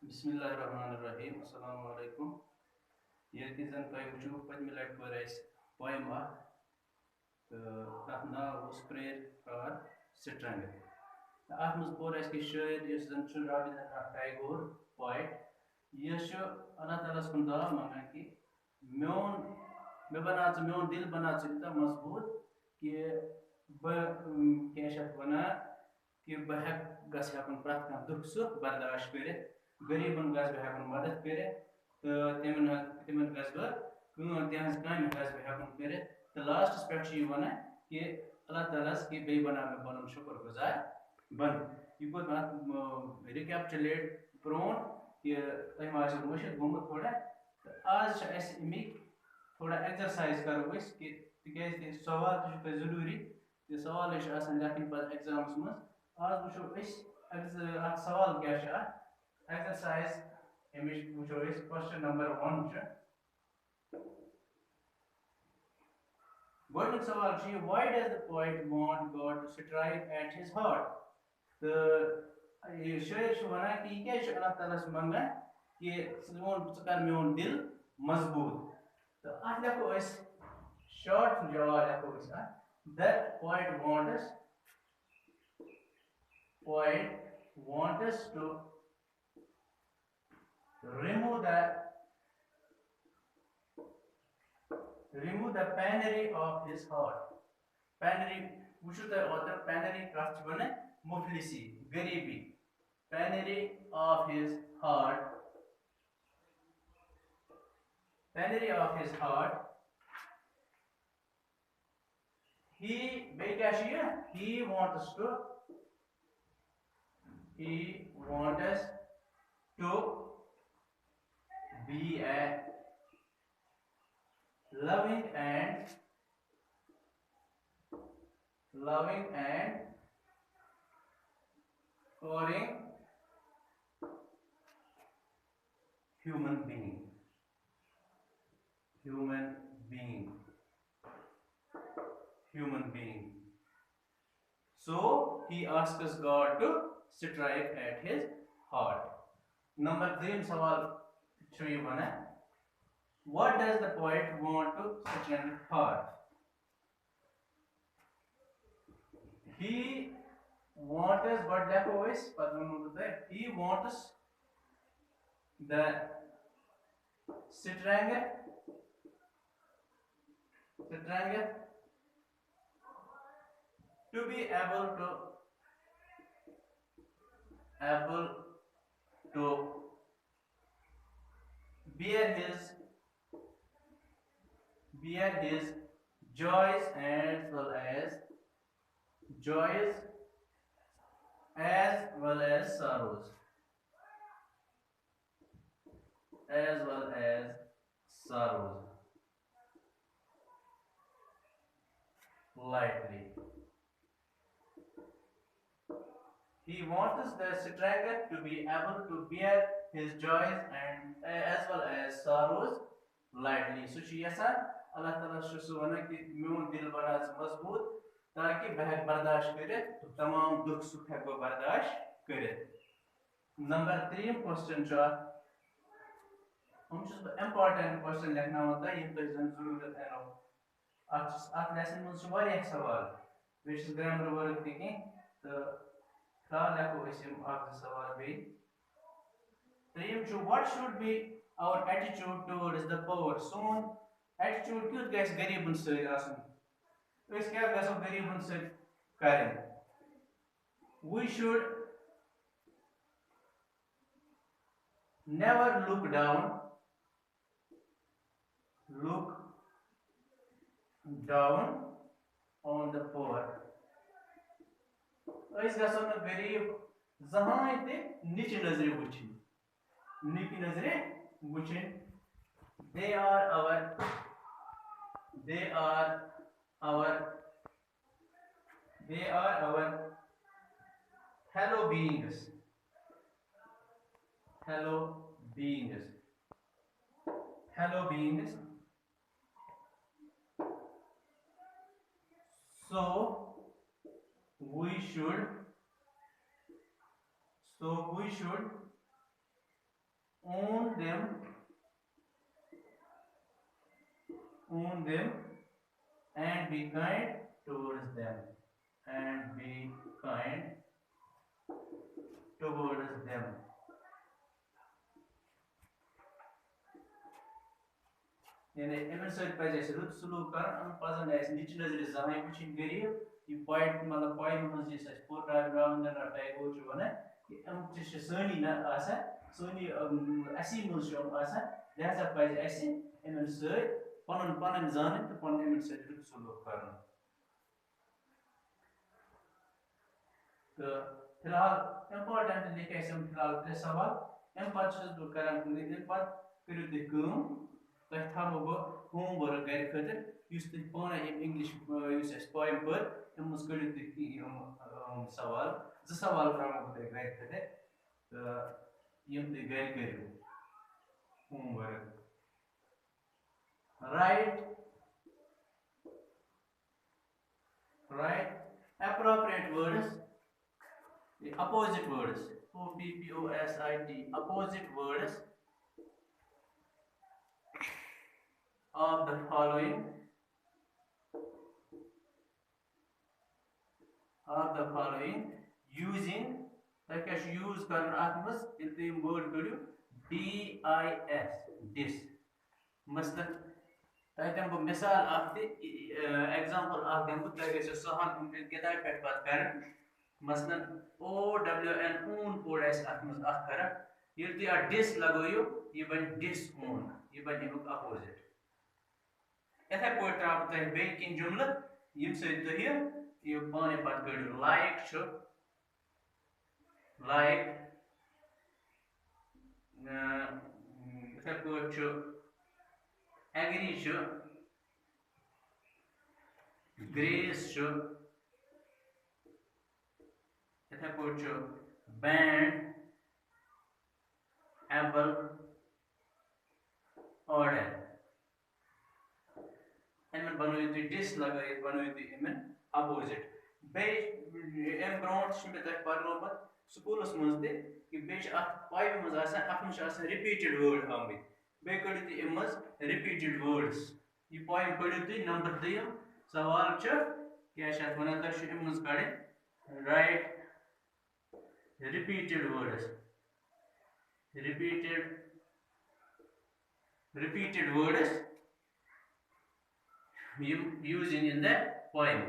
बिस्मिल्लाहिर्रहमानिर्रहीम अस्सलामु अलैकुम। ये जन तुम वो पदम लट पर पोयम तथ नाव प्रेयर फॉर स्ट्रेंथ। अत मज पोर कि शायर जन रविंद्रनाथ टैगोर पोइट यह अल्लाह ताला कुन दुआ मंगान कि मोन मे बना मोन दिल बना यूत मजबूत कि क्या वन कि बह हेकन प्रत कह दुख सुख बर्दाश्त कर गरीबन गस बह हेकन मदद कर तो तिमन गस बह तहज काम गस बह हेकन कर तो लास्टस पे वन कि अल्लाह ताला कि बे बना मे पन शुक्र गुजार बन यह गो रिकैप्चुलेट प्रोन कि तुम मुशिक गोमुत थोड़ा तो आज अमिक थोड़ा एक्सरसाइज करो कि तक सवाल तो जरूरी तो सवाल लेखन पे एग्जाम्स मज आज वो सवाल क्या एक्सरसाइज वो क्वेश्चन नंबर 1 गोडनिक सवाल why does the poet want God to strike at his heart तो ये शायर वन कि यह क्या अल्लाह ताला मंगान कि कर मोन दिल मजबूत तो अत लिखो शॉर्ट जवाब लिखो that poet wants to remove the penury of his heart. Penury वुचु त author penury कथ वन मुफलिसी गरीबी penury of his heart he wants to be a loving and caring human being. So he asks God to strike at his heart. Number 3 सवाल one what does the poet want to strike heart? He wants what लिखो he wants the strength to be able to bear his joys as well as sorrows lightly. He wants the strength to be able to bear his joys and as well as sorrows lightly. So Allah Taala one कि मोन दिल बना मजबूत ताकि बह बर्दाश्त कर तमाम दुख सुख हेको बर्दाश्त कर. नंबर 3 क्वेश्चन इम्पॉर्टेंट क्वेश्चन लिखना होता है तुम जन जरूरत है अत लेसन मज सवाल बे ग्रामर वर्क तक तो फिलहाल लिखो सवाल बे त्रीम what should be our attitude towards the poor. Son attitude क्युत गस गरीबन सर आसन क्या गसो गरीबन सर करें. We should never look down on the poor. गसो न गरीब जहां ते नीच नजरे वुचन. They are our fellow beings. So we should own them and be kind towards them, and be kind towards them. यानी एमन सर पे जैसे रुत सुलूक कर हम पसंद है नीच नजर जहां कुछ गरीब ये पॉइंट मतलब पॉइंट में जैसे स्पोर्ट राउंड ना टाइप हो चुका है कि हम जिस सनी ना आसा सनी ऐसी मुझे आसा लिहाजा पे ऐसे एमन सर पनन पनन जाने तो पनन एमन सर रुत सुलूक करना तो फिलहाल इम्पोर्टेंट लिखे हम फिलहाल त्रे सवाल एम पास जो करां एम पास करू ते कम तह थो बह होमवर्क गर खतर तुम पाने इंग्लिश पोयम पर अम कड़ो तुम सवाल सवाल त्रा बह तुम गर खतर तो यम तुम गर करो homework right appropriate words, the opposite words, OPPOSIT, opposite words of the following using like as use करना आत्मस इतने word करो dis मतलब ताकि हम मिसाल आते एग्जांपल आते हम ताकि जो सहान किताब पे बात करें मसलन OWN own कोड ऐसे आत्मस आख करें ये तो यार dis लगोयो ये बन disown ये बन इमुक opposite ऐसा कोई तरह तह बेकिन जुमला यम से तह ये पाने पत कड़ो like ऐसा कोई agree grace ऐसा कोई band able order एमन बनोय तु डिस लगाय बनोय तु एमन अपोजिट बे एम ब्राउन में तक परनोबत स्कूलस मज दे कि बेच अथ पाइप मज आसा अथ मज आसा रिपीटेड वर्ड आमत बे कड़ो तु एम मज रिपीटेड वर्ड्स ये पोइम पढ़ो तु नंबर 2 सवाल छ क्या छ वना तक एम मज कड़े right repeated words repeated words using in the poem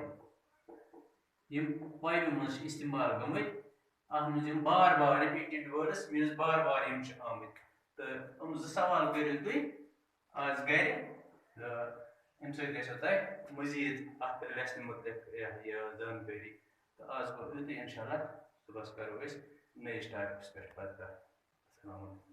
यम poem मज इस्तेमाल गमत अथ मज बार बार repeated words मीन्स बार बार यम छ आमत तो हम सवाल करियो तुई आज गर अम सत गो तह मजीद अत लेसन मुतलिक जानकारी तो आज गो इंशाल्लाह सुबह करो नए टॉपिक्स पे बात। अस्सलाम वालेकुम।